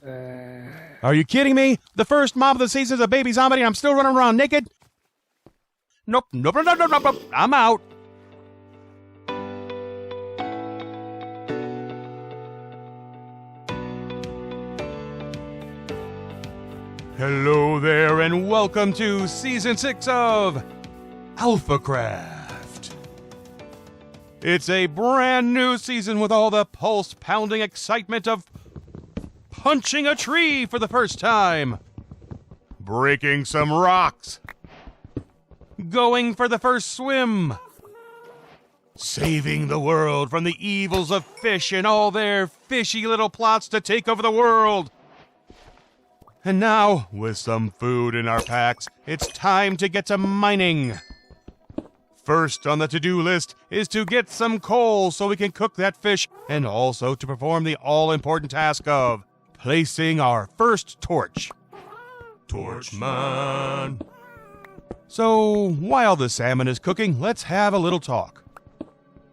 Are you kidding me? The first mob of the season is a baby zombie and I'm still running around naked? Nope. I'm out. Hello there and welcome to Season 6 of AlphaCraft. It's a brand new season with all the pulse-pounding excitement of punching a tree for the first time, breaking some rocks, going for the first swim, saving the world from the evils of fish and all their fishy little plots to take over the world. And now, with some food in our packs, it's time to get to mining. First on the to-do list is to get some coal so we can cook that fish, and also to perform the all-important task of placing our first torch. Torchman. So, while the salmon is cooking, let's have a little talk.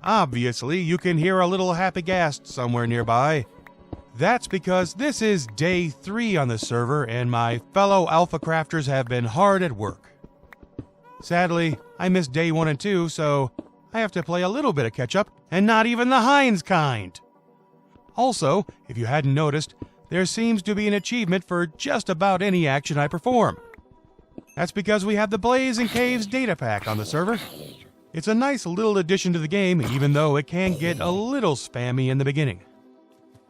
Obviously, you can hear a little happy ghast somewhere nearby. That's because this is day 3 on the server and my fellow AlphaCrafters have been hard at work. Sadly, I missed day 1 and 2, so I have to play a little bit of catch-up, and not even the Heinz kind. Also, if you hadn't noticed, there seems to be an achievement for just about any action I perform. That's because we have the Blaze and Caves data pack on the server. It's a nice little addition to the game, even though it can get a little spammy in the beginning.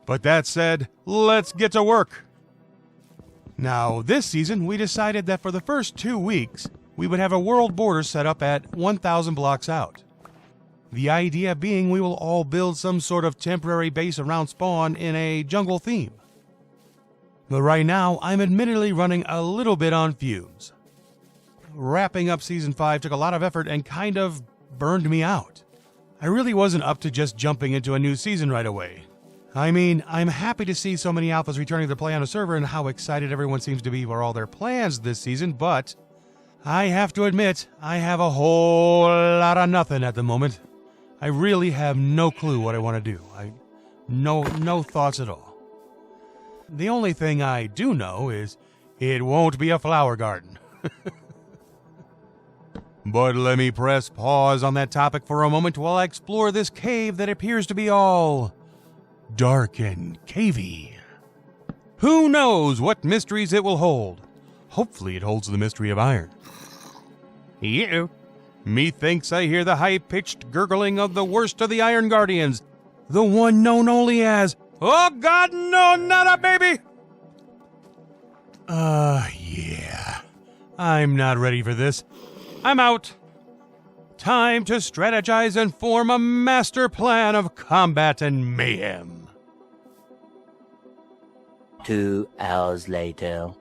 But that said, let's get to work. Now, this season, we decided that for the first 2 weeks, we would have a world border set up at 1,000 blocks out. The idea being we will all build some sort of temporary base around spawn in a jungle theme. But right now, I'm admittedly running a little bit on fumes. Wrapping up Season 5 took a lot of effort and kind of burned me out. I really wasn't up to just jumping into a new season right away. I mean, I'm happy to see so many alphas returning to play on a server and how excited everyone seems to be for all their plans this season, but I have to admit, I have a whole lot of nothing at the moment. I really have no clue what I want to do. No thoughts at all. The only thing I do know is it won't be a flower garden. But let me press pause on that topic for a moment while I explore this cave that appears to be all dark and cavey. Who knows what mysteries it will hold? Hopefully it holds the mystery of iron. Ew. Methinks I hear the high-pitched gurgling of the worst of the Iron Guardians, the one known only as, oh God, no, not a baby! Yeah. I'm not ready for this. I'm out. Time to strategize and form a master plan of combat and mayhem. 2 hours later.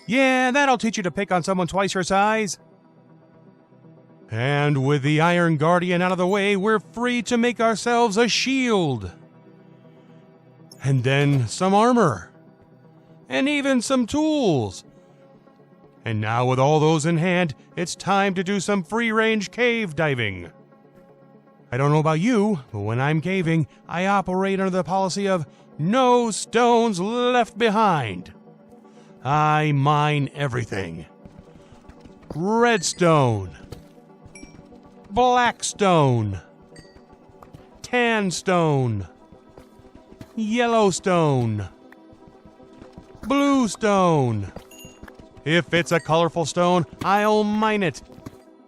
Yeah, that'll teach you to pick on someone twice your size. And with the Iron Guardian out of the way, we're free to make ourselves a shield. And then some armor. And even some tools. And now with all those in hand, it's time to do some free-range cave diving. I don't know about you, but when I'm caving, I operate under the policy of no stones left behind. I mine everything. Redstone. Blackstone. Tanstone. Yellowstone. Bluestone. If it's a colorful stone, I'll mine it.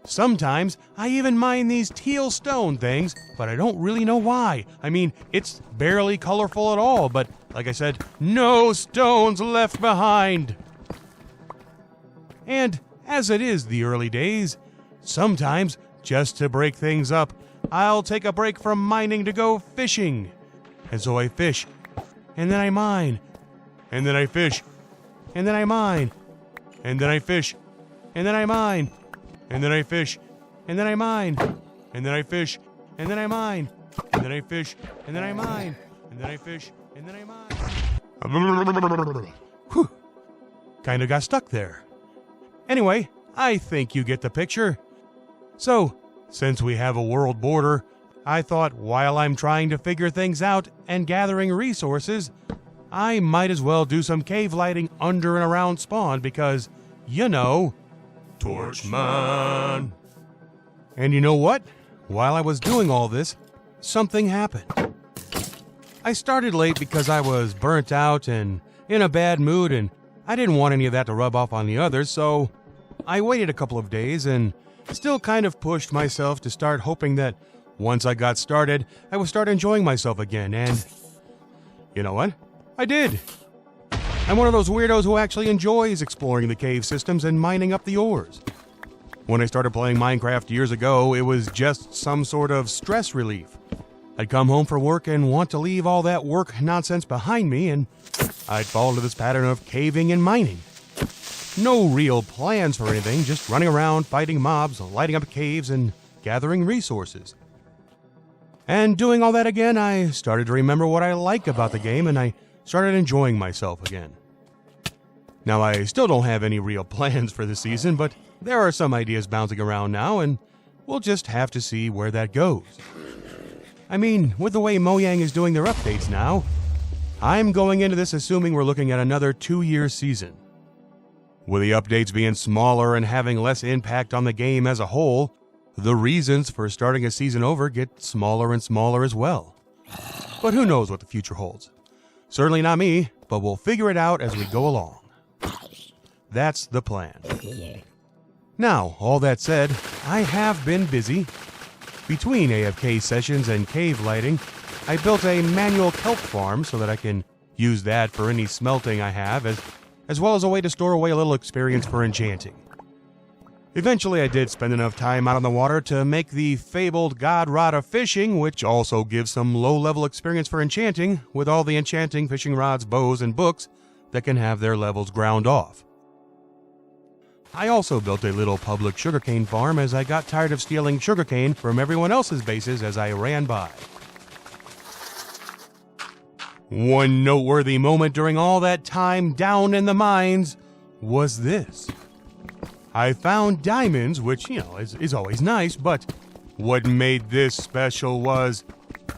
Sometimes I even mine these teal stone things, but I don't really know why. I mean, it's barely colorful at all, but like I said, no stones left behind. And as it is the early days, sometimes, just to break things up, I'll take a break from mining to go fishing. And so I fish, and then I mine, and then I fish, and then I mine, and then I fish, and then I mine, and then I fish, and then I mine, and then I fish, and then I mine, and then I fish, and then I mine, and then I fish, and then I mine. Whew. Kinda got stuck there. Anyway, I think you get the picture. So, since we have a world border, I thought while I'm trying to figure things out and gathering resources, I might as well do some cave lighting under and around spawn because, you know, Torchman. And you know what? While I was doing all this, something happened. I started late because I was burnt out and in a bad mood, and I didn't want any of that to rub off on the others, so I waited a couple of days and still kind of pushed myself to start hoping that once I got started, I would start enjoying myself again, and you know what? I did. I'm one of those weirdos who actually enjoys exploring the cave systems and mining up the ores. When I started playing Minecraft years ago, it was just some sort of stress relief. I'd come home from work and want to leave all that work nonsense behind me, and I'd fall into this pattern of caving and mining. No real plans for anything, just running around, fighting mobs, lighting up caves, and gathering resources. And doing all that again, I started to remember what I like about the game, and I started enjoying myself again. Now, I still don't have any real plans for this season, but there are some ideas bouncing around now, and we'll just have to see where that goes. I mean, with the way Mojang is doing their updates now, I'm going into this assuming we're looking at another 2-year season. With the updates being smaller and having less impact on the game as a whole, the reasons for starting a season over get smaller and smaller as well. But who knows what the future holds? Certainly not me, but we'll figure it out as we go along. That's the plan. Now, all that said, I have been busy. Between AFK sessions and cave lighting, I built a manual kelp farm so that I can use that for any smelting I have, as well as a way to store away a little experience for enchanting. Eventually, I did spend enough time out on the water to make the fabled god rod of fishing, which also gives some low-level experience for enchanting, with all the enchanting fishing rods, bows, and books that can have their levels ground off. I also built a little public sugarcane farm as I got tired of stealing sugarcane from everyone else's bases as I ran by. One noteworthy moment during all that time down in the mines was this. I found diamonds, which, is always nice, but what made this special was,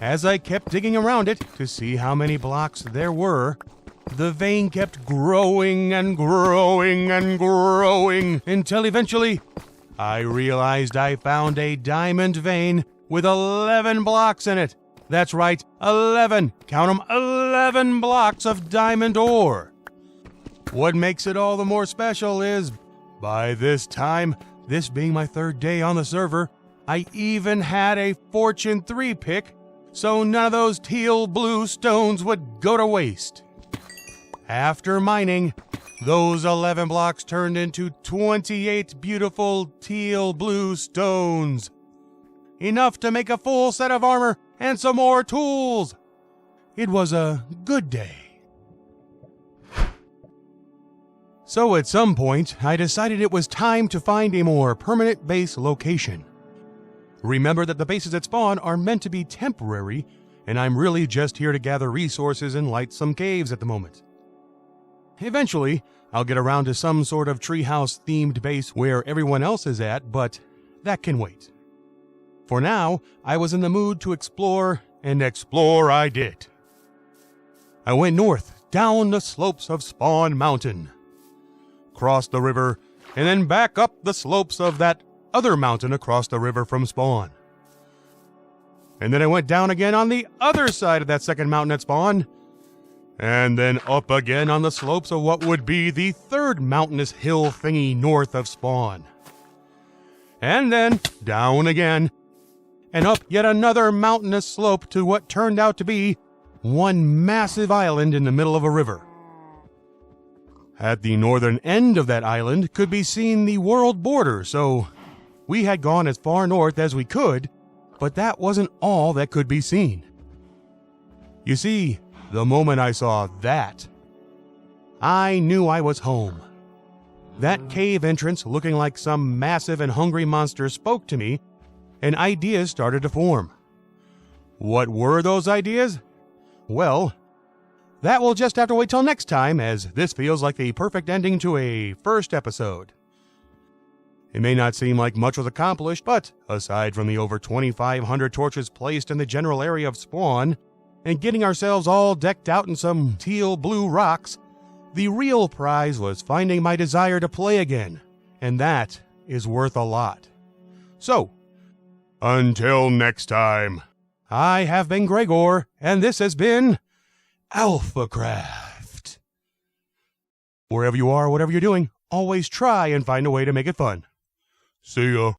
as I kept digging around it to see how many blocks there were, the vein kept growing and growing and growing until eventually I realized I found a diamond vein with 11 blocks in it. That's right, 11. Count 'em, 11 blocks of diamond ore. What makes it all the more special is, by this time, this being my 3rd day on the server, I even had a Fortune 3 pick, so none of those teal blue stones would go to waste. After mining, those 11 blocks turned into 28 beautiful teal blue stones. Enough to make a full set of armor and some more tools. It was a good day. So at some point, I decided it was time to find a more permanent base location. Remember that the bases at spawn are meant to be temporary, and I'm really just here to gather resources and light some caves at the moment. Eventually, I'll get around to some sort of treehouse-themed base where everyone else is at, but that can wait. For now, I was in the mood to explore, and explore I did. I went north, down the slopes of Spawn Mountain, crossed the river, and then back up the slopes of that other mountain across the river from Spawn. And then I went down again on the other side of that second mountain at Spawn, and then up again on the slopes of what would be the 3rd mountainous hill thingy north of Spawn. And then down again, and up yet another mountainous slope to what turned out to be one massive island in the middle of a river. At the northern end of that island could be seen the world border, so we had gone as far north as we could, but that wasn't all that could be seen. You see, the moment I saw that, I knew I was home. That cave entrance, looking like some massive and hungry monster, spoke to me, and ideas started to form. What were those ideas? Well, that will just have to wait till next time, as this feels like the perfect ending to a first episode. It may not seem like much was accomplished, but aside from the over 2,500 torches placed in the general area of Spawn, and getting ourselves all decked out in some teal blue rocks, the real prize was finding my desire to play again, and that is worth a lot. So, until next time, I have been Gragore, and this has been AlphaCraft. Wherever you are, whatever you're doing, always try and find a way to make it fun. See ya.